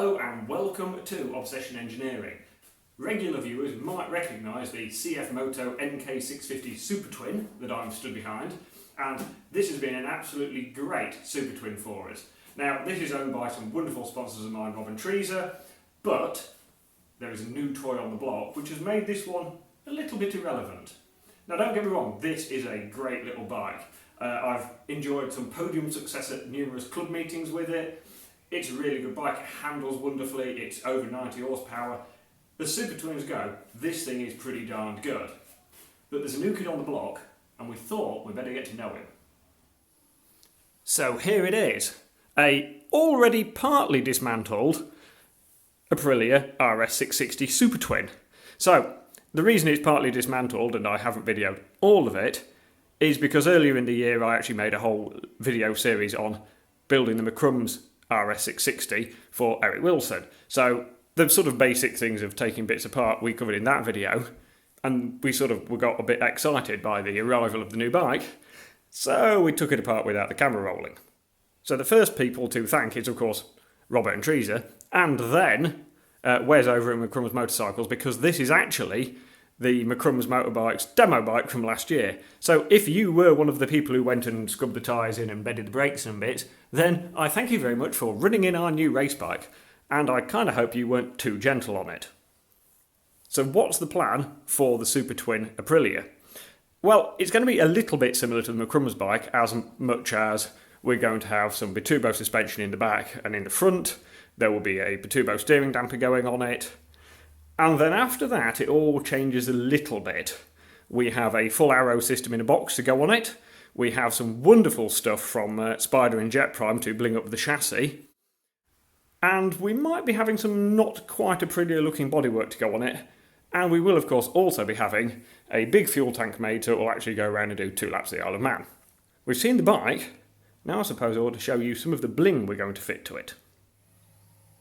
Hello and welcome to Obsession Engineering. Regular viewers might recognise the CF Moto NK650 Supertwin that I'm stood behind, and this has been an absolutely great Supertwin for us. Now, this is owned by some wonderful sponsors of mine, Rob and Teresa, but there is a new toy on the block which has made this one a little bit irrelevant. Now, don't get me wrong, this is a great little bike. I've enjoyed some podium success at numerous club meetings with it. It's a really good bike, it handles wonderfully, it's over 90 horsepower. As Supertwins go, this thing is pretty darn good. But there's a new kid on the block, and we thought we'd better get to know him. So here it is, a already partly dismantled Aprilia RS660 Supertwin. So, the reason it's partly dismantled, and I haven't videoed all of it, is because earlier in the year I actually made a whole video series on building the McCrum's RS660 for Eric Wilson. So the sort of basic things of taking bits apart we covered in that video, and we got a bit excited by the arrival of the new bike, so we took it apart without the camera rolling. So the first people to thank is of course Robert and Teresa, and then Wes over at McCrum's Motorcycles, because this is actually the McCrum's Motorbikes demo bike from last year. So if you were one of the people who went and scrubbed the tyres in and bedded the brakes and bits, then I thank you very much for running in our new race bike, and I kind of hope you weren't too gentle on it. So what's the plan for the Supertwin Aprilia? Well, it's going to be a little bit similar to the McCrum's bike, as much as we're going to have some Biturbo suspension in the back and in the front. There will be a Biturbo steering damper going on it. And then after that, it all changes a little bit. We have a full aero system in a box to go on it. We have some wonderful stuff from Spider and Jet Prime to bling up the chassis. And we might be having some not quite Aprilia looking bodywork to go on it. And we will, of course, also be having a big fuel tank made so it will actually go around and do 2 laps of the Isle of Man. We've seen the bike. Now I suppose I ought to show you some of the bling we're going to fit to it.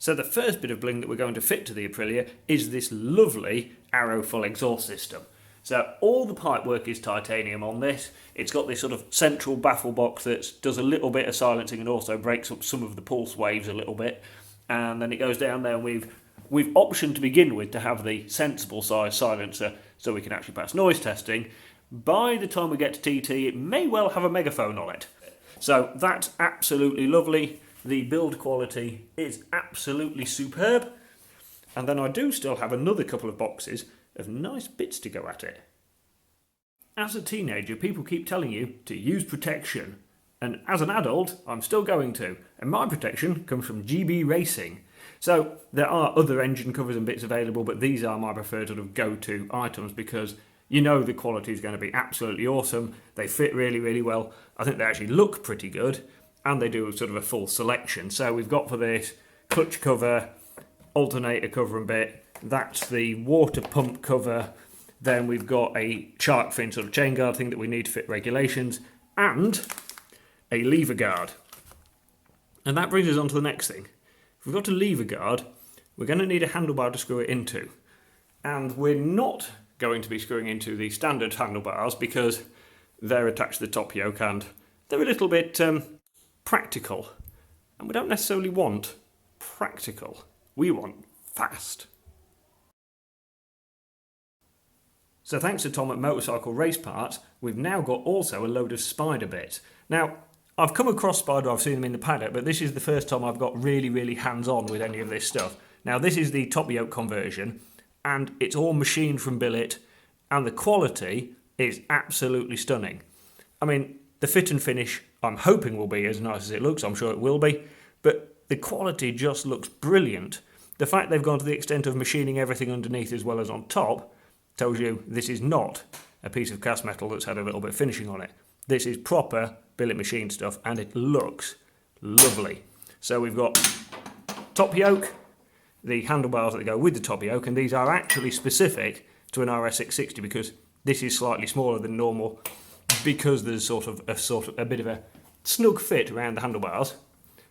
So the first bit of bling that we're going to fit to the Aprilia is this lovely Aerofull exhaust system. So all the pipework is titanium on this. It's got this sort of central baffle box that does a little bit of silencing and also breaks up some of the pulse waves a little bit. And then it goes down there, and we've optioned to begin with to have the sensible size silencer so we can actually pass noise testing. By the time we get to TT, it may well have a megaphone on it. So that's absolutely lovely. The build quality is absolutely superb. And then I do still have another couple of boxes of nice bits to go at it. As a teenager, people keep telling you to use protection. And as an adult, I'm still going to. And my protection comes from GB Racing. So there are other engine covers and bits available, but these are my preferred sort of go-to items because you know the quality is going to be absolutely awesome. They fit really, really well. I think they actually look pretty good. And they do sort of a full selection. So we've got for this clutch cover, alternator cover and bit. That's the water pump cover. Then we've got a shark fin sort of chain guard thing that we need to fit regulations. And a lever guard. And that brings us on to the next thing. If we've got a lever guard, we're going to need a handlebar to screw it into. And we're not going to be screwing into the standard handlebars because they're attached to the top yoke and they're a little bit practical. And we don't necessarily want practical. We want fast. So thanks to Tom at Motorcycle Race Parts, we've now got also a load of Spider bits. Now, I've come across Spider, I've seen them in the paddock, but this is the first time I've got really, really hands-on with any of this stuff. Now, this is the top yoke conversion, and it's all machined from billet, and the quality is absolutely stunning. I mean, the fit and finish I'm hoping will be as nice as it looks, I'm sure it will be, but the quality just looks brilliant. The fact they've gone to the extent of machining everything underneath as well as on top tells you this is not a piece of cast metal that's had a little bit of finishing on it. This is proper billet machine stuff and it looks lovely. So we've got top yoke, the handlebars that go with the top yoke, and these are actually specific to an RS660 because this is slightly smaller than normal because there's sort of a bit of a snug fit around the handlebars.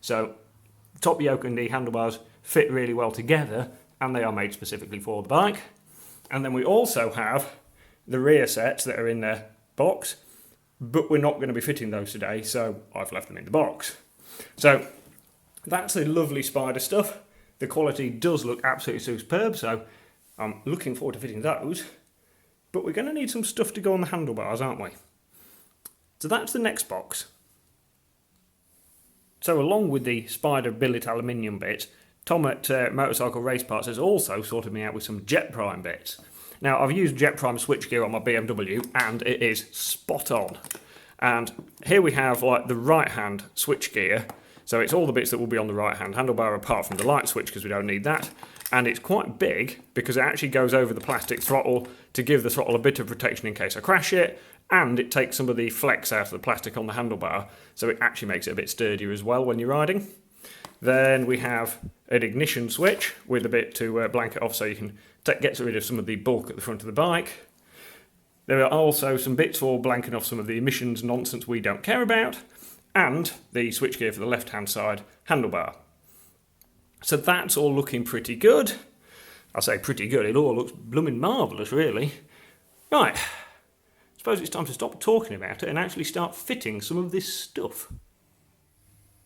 So top yoke and the handlebars fit really well together and they are made specifically for the bike. And then we also have the rear sets that are in the box, but we're not going to be fitting those today, so I've left them in the box. So that's the lovely Spider stuff. The quality does look absolutely superb, so I'm looking forward to fitting those. But we're going to need some stuff to go on the handlebars, aren't we? So that's the next box. So along with the spider billet aluminium bits, Tom at Motorcycle Race Parts has also sorted me out with some Jet Prime bits. Now, I've used Jet Prime switchgear on my BMW, and it is spot on. And here we have like the right-hand switchgear. So it's all the bits that will be on the right-hand handlebar apart from the light switch, because we don't need that. And it's quite big because it actually goes over the plastic throttle to give the throttle a bit of protection in case I crash it. And it takes some of the flex out of the plastic on the handlebar, so it actually makes it a bit sturdier as well when you're riding. Then we have an ignition switch with a bit to blanket off so you can get rid of some of the bulk at the front of the bike. There are also some bits for blanking off some of the emissions nonsense we don't care about, and the switchgear for the left-hand side handlebar. So that's all looking pretty good. I say pretty good, it all looks blooming marvellous, really. Right, I suppose it's time to stop talking about it and actually start fitting some of this stuff.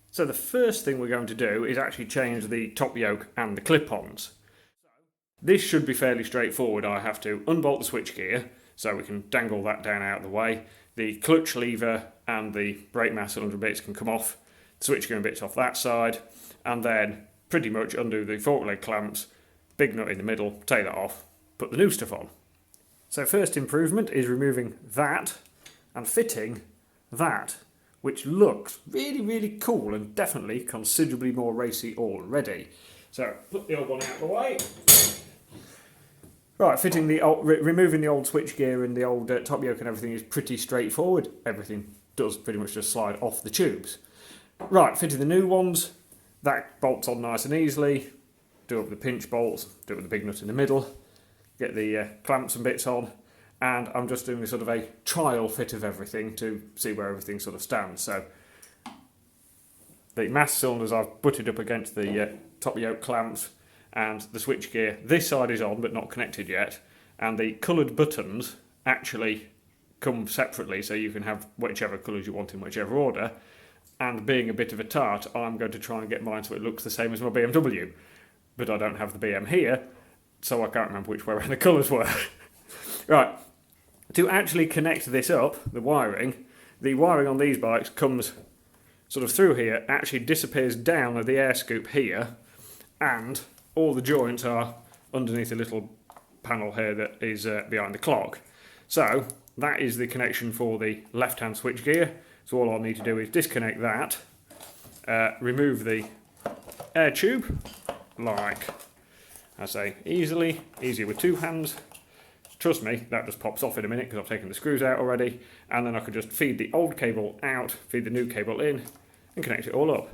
So the first thing we're going to do is actually change the top yoke and the clip-ons. This should be fairly straightforward. I have to unbolt the switchgear, so we can dangle that down out of the way. The clutch lever and the brake mass cylinder bits can come off, the switchgear bits off that side, and then pretty much undo the fork leg clamps, big nut in the middle, take that off, put the new stuff on. So first improvement is removing that and fitting that, which looks really, really cool and definitely considerably more racy already. So put the old one out of the way. Right, fitting the old, removing the old switchgear and the old top yoke and everything is pretty straightforward. Everything does pretty much just slide off the tubes. Right, fitting the new ones, that bolts on nice and easily. Do up the pinch bolts, do it with the big nut in the middle, get the clamps and bits on, and I'm just doing a sort of a trial fit of everything to see where everything sort of stands. So the mass cylinders I've butted up against the top yoke clamps, and the switchgear, this side is on but not connected yet, and the coloured buttons actually come separately so you can have whichever colours you want in whichever order. And being a bit of a tart, I'm going to try and get mine so it looks the same as my BMW, but I don't have the BM here, so I can't remember which way around the colours were. Right, to actually connect this up, the wiring on these bikes comes sort of through here, actually disappears down at the air scoop here, and all the joints are underneath a little panel here that is behind the clock. So that is the connection for the left-hand switchgear. So all I'll need to do is disconnect that, remove the air tube, like I say, easier with two hands. Trust me, that just pops off in a minute because I've taken the screws out already, and then I could just feed the old cable out, feed the new cable in, and connect it all up.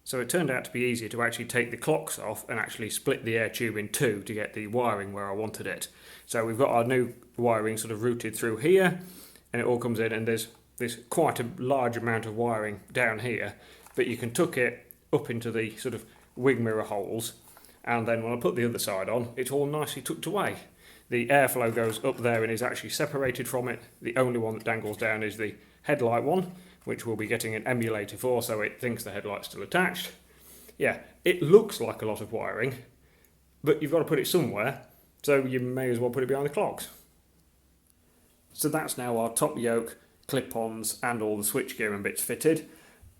So it turned out to be easier to actually take the clocks off and actually split the air tube in two to get the wiring where I wanted it. So we've got our new wiring sort of routed through here, and it all comes in, and there's quite a large amount of wiring down here, but you can tuck it up into the sort of wing mirror holes, and then when I put the other side on, it's all nicely tucked away. The airflow goes up there and is actually separated from it. The only one that dangles down is the headlight one, which we'll be getting an emulator for, so it thinks the headlight's still attached. Yeah, it looks like a lot of wiring, but you've got to put it somewhere, so you may as well put it behind the clocks. So that's now our top yoke, clip-ons, and all the switchgear and bits fitted,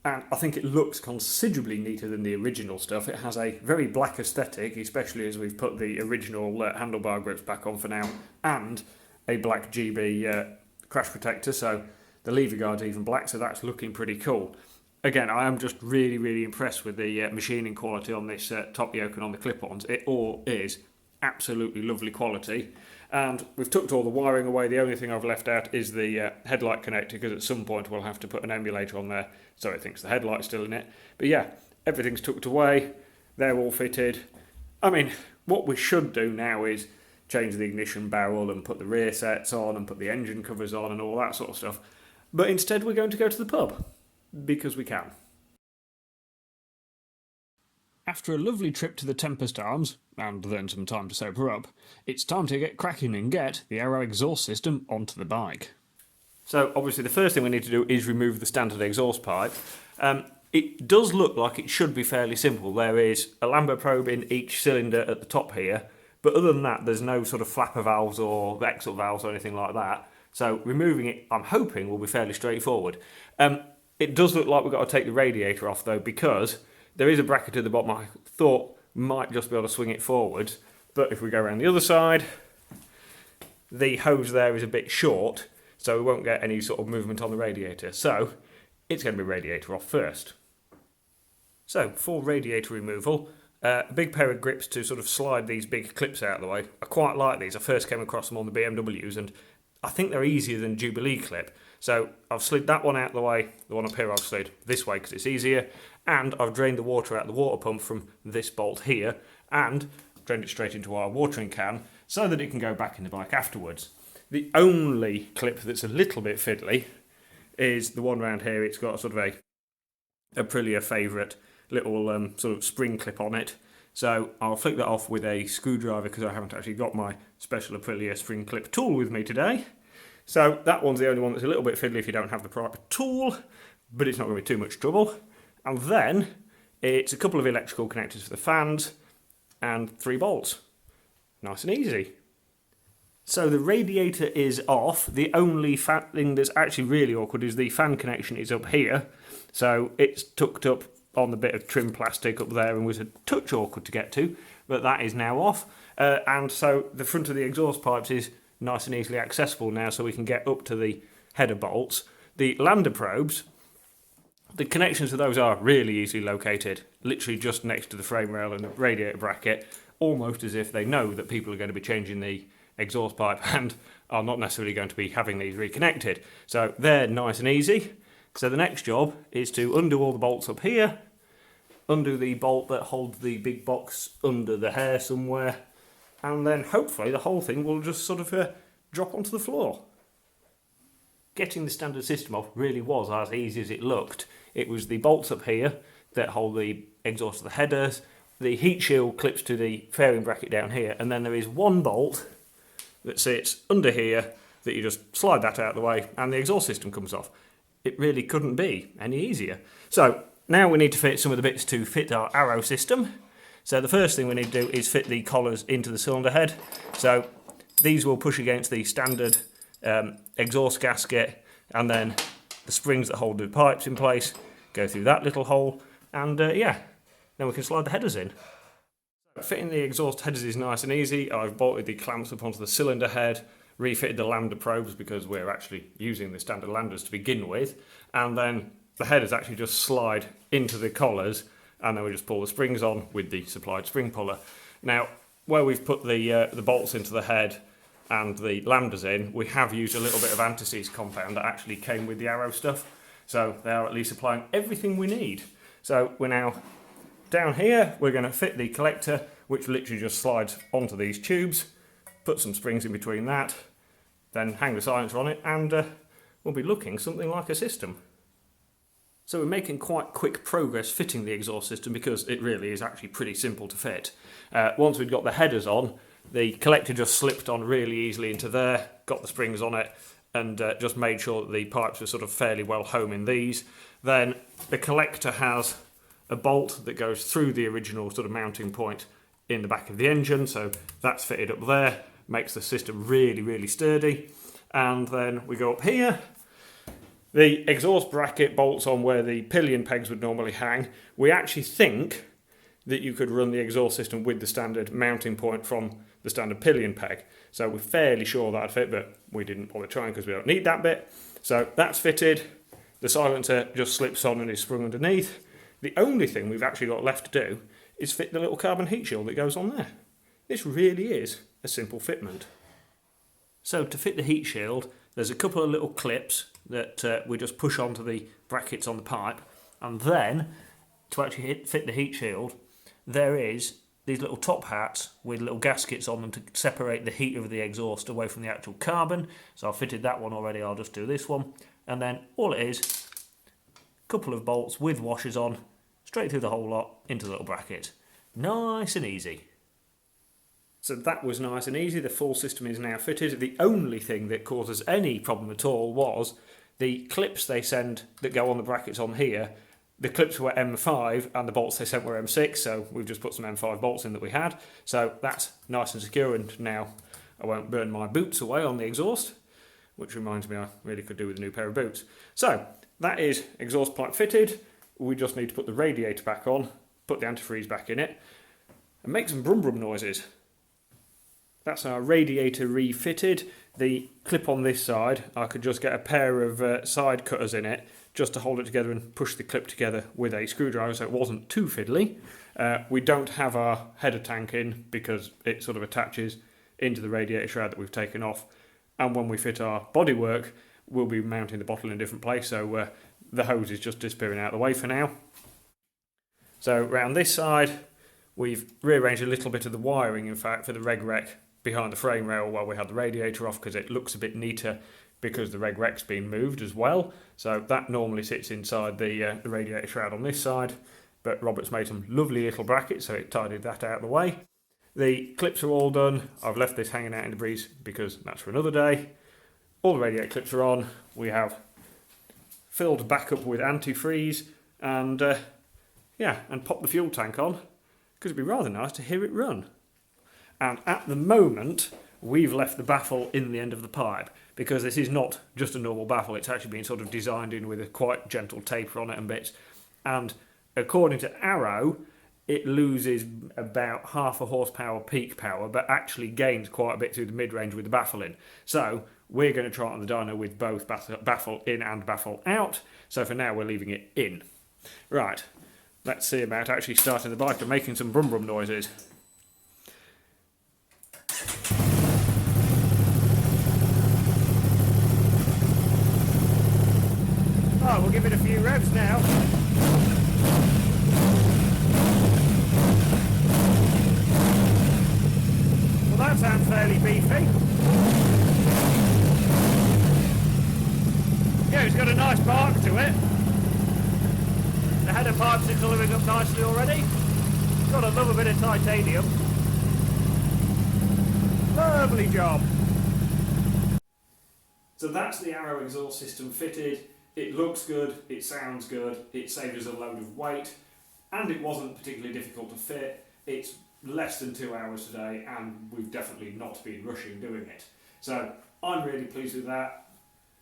and I think it looks considerably neater than the original stuff. It has a very black aesthetic, especially as we've put the original handlebar grips back on for now, and a black GB crash protector, so the lever guard's even black, so that's looking pretty cool. Again, I am just really, really impressed with the machining quality on this top yoke and on the clip-ons. It all is absolutely lovely quality. And we've tucked all the wiring away. The only thing I've left out is the headlight connector, because at some point we'll have to put an emulator on there so it thinks the headlight's still in it. But yeah, everything's tucked away. They're all fitted. I mean, what we should do now is change the ignition barrel and put the rear sets on and put the engine covers on and all that sort of stuff. But instead we're going to go to the pub, because we can. After a lovely trip to the Tempest Arms, and then some time to sober up, it's time to get cracking and get the aero exhaust system onto the bike. So obviously the first thing we need to do is remove the standard exhaust pipe. it does look like it should be fairly simple. There is a Lambda probe in each cylinder at the top here, but other than that, there's no sort of flapper valves or exit valves or anything like that. So removing it, I'm hoping, will be fairly straightforward. It does look like we've got to take the radiator off though, because there is a bracket at the bottom. I thought might just be able to swing it forwards, but if we go around the other side, the hose there is a bit short, so we won't get any sort of movement on the radiator. So it's going to be radiator off first. So for radiator removal, a big pair of grips to sort of slide these big clips out of the way. I quite like these. I first came across them on the BMWs, and I think they're easier than Jubilee clip. So I've slid that one out of the way. The one up here I've slid this way because it's easier, and I've drained the water out of the water pump from this bolt here and drained it straight into our watering can so that it can go back in the bike afterwards. The only clip that's a little bit fiddly is the one around here. It's got sort of a Aprilia favourite little sort of spring clip on it. So I'll flick that off with a screwdriver because I haven't actually got my special Aprilia spring clip tool with me today. So that one's the only one that's a little bit fiddly if you don't have the proper tool, but it's not going to be too much trouble. And then it's a couple of electrical connectors for the fans and 3 bolts. Nice and easy. So the radiator is off. The only thing that's actually really awkward is the fan connection is up here. So it's tucked up on the bit of trim plastic up there and was a touch awkward to get to, but that is now off. And so the front of the exhaust pipes is nice and easily accessible now, so we can get up to the header bolts. The Lambda probes, the connections to those are really easily located, literally just next to the frame rail and the radiator bracket, almost as if they know that people are going to be changing the exhaust pipe and are not necessarily going to be having these reconnected. So they're nice and easy. So the next job is to undo all the bolts up here, undo the bolt that holds the big box under the hair somewhere, and then hopefully the whole thing will just sort of drop onto the floor. Getting the standard system off really was as easy as it looked. It was the bolts up here that hold the exhaust of the headers, the heat shield clips to the fairing bracket down here, and then there is one bolt that sits under here that you just slide that out of the way and the exhaust system comes off. It really couldn't be any easier. So now we need to fit some of the bits to fit our arrow system. So the first thing we need to do is fit the collars into the cylinder head. So these will push against the standard exhaust gasket, and then the springs that hold the pipes in place go through that little hole, and yeah, then we can slide the headers in. Fitting the exhaust headers is nice and easy. I've bolted the clamps up onto the cylinder head, refitted the Lambda probes because we're actually using the standard Lambdas to begin with, and then the headers actually just slide into the collars, and then we just pull the springs on with the supplied spring puller. Now, where we've put the bolts into the head and the Lambdas in, we have used a little bit of anti-seize compound that actually came with the arrow stuff, so they are at least applying everything we need. So we're now down here, we're going to fit the collector, which literally just slides onto these tubes, put some springs in between that, then hang the silencer on it, and we'll be looking something like a system. So we're making quite quick progress fitting the exhaust system because it really is actually pretty simple to fit. Once we'd got the headers on, the collector just slipped on really easily into there, got the springs on it, and just made sure that the pipes were sort of fairly well home in these. Then the collector has a bolt that goes through the original sort of mounting point in the back of the engine, so that's fitted up there, makes the system really, really sturdy. And then we go up here. The exhaust bracket bolts on where the pillion pegs would normally hang. We actually think that you could run the exhaust system with the standard mounting point from the standard pillion peg. So we're fairly sure that'd fit, but we didn't bother trying because we don't need that bit. So that's fitted. The silencer just slips on and is sprung underneath. The only thing we've actually got left to do is fit the little carbon heat shield that goes on there. This really is a simple fitment. So to fit the heat shield, there's a couple of little clips that we just push onto the brackets on the pipe, and then to actually fit the heat shield, there is these little top hats with little gaskets on them to separate the heat of the exhaust away from the actual carbon. So I've fitted that one already, I'll just do this one. And then all it is, a couple of bolts with washers on, straight through the whole lot into the little bracket. Nice and easy. So that was nice and easy. The full system is now fitted. The only thing that causes any problem at all was the clips they send that go on the brackets on here the clips were M5 and the bolts they sent were M6, so we've just put some M5 bolts in that we had. So that's nice and secure, and now I won't burn my boots away on the exhaust, which reminds me I really could do with a new pair of boots. So that is exhaust pipe fitted. We just need to put the radiator back on, put the antifreeze back in it, and make some brum brum noises. That's our radiator refitted. The clip on this side, I could just get a pair of side cutters in it just to hold it together and push the clip together with a screwdriver so it wasn't too fiddly. We don't have our header tank in because it sort of attaches into the radiator shroud that we've taken off, and when we fit our bodywork we'll be mounting the bottle in a different place, so the hose is just disappearing out of the way for now. So around this side we've rearranged a little bit of the wiring, in fact, for the reg rec behind the frame rail while we had the radiator off, because it looks a bit neater because the reg rec's been moved as well. So that normally sits inside the radiator shroud on this side, but Robert's made some lovely little brackets so it tidied that out of the way. The clips are all done. I've left this hanging out in the breeze because that's for another day. All the radiator clips are on. We have filled back up with antifreeze and and pop the fuel tank on because it'd be rather nice to hear it run. And at the moment we've left the baffle in the end of the pipe because this is not just a normal baffle, it's actually been sort of designed in with a quite gentle taper on it and bits, and according to Arrow it loses about half a horsepower peak power but actually gains quite a bit through the mid-range with the baffle in. So we're going to try it on the dyno with both baffle in and baffle out, so for now we're leaving it in. Right, let's see about actually starting the bike and making some brum brum noises. Oh, we'll give it a few revs now. Well, that sounds fairly beefy. Yeah, it's got a nice bark to it. The header pipes are colouring up nicely already. Got to love a bit of titanium. Lovely job. So that's the Arrow exhaust system fitted. It looks good, it sounds good, it saved us a load of weight, and it wasn't particularly difficult to fit. It's less than 2 hours today, and we've definitely not been rushing doing it. So I'm really pleased with that.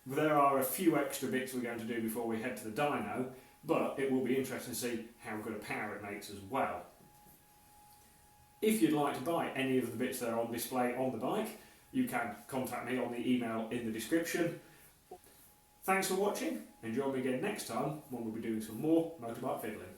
There are a few extra bits we're going to do before we head to the dyno, but it will be interesting to see how good a power it makes as well. If you'd like to buy any of the bits that are on display on the bike, you can contact me on the email in the description. Thanks for watching, and join me again next time when we'll be doing some more motorbike fiddling.